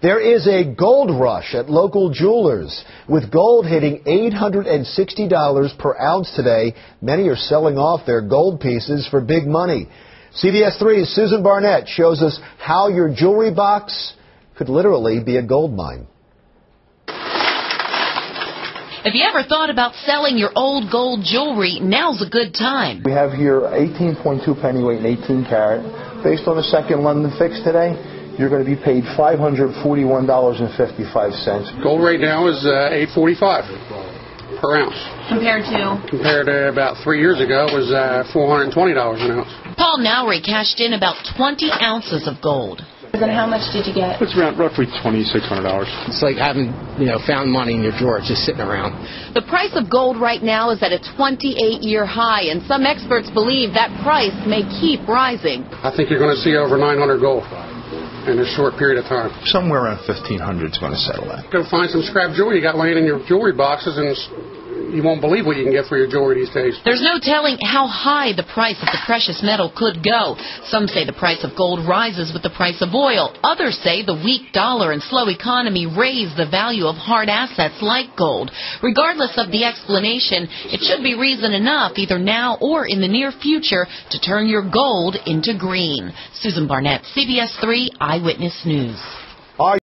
There is a gold rush at local jewelers. With gold hitting $860 per ounce today, many are selling off their gold pieces for big money. CBS 3's Susan Barnett shows us how your jewelry box could literally be a gold mine. If you ever thought about selling your old gold jewelry, now's a good time. We have here 18.2 pennyweight and 18 carat. Based on the second London fix today, you're going to be paid $541.55. Gold right now is $845 per ounce. Compared to About 3 years ago, it was $420 an ounce. Paul Nowry cashed in about 20 ounces of gold. And how much did you get? It's around roughly $2,600. It's like having, found money in your drawer just sitting around. The price of gold right now is at a 28-year high, and some experts believe that price may keep rising. I think you're going to see over 900 gold in a short period of time. Somewhere around 1,500 is going to settle at. Go find some scrap jewelry you got laying in your jewelry boxes, and you won't believe what you can get for your jewelry these days. There's no telling how high the price of the precious metal could go. Some say the price of gold rises with the price of oil. Others say the weak dollar and slow economy raise the value of hard assets like gold. Regardless of the explanation, it should be reason enough, either now or in the near future, to turn your gold into green. Susan Barnett, CBS 3 Eyewitness News.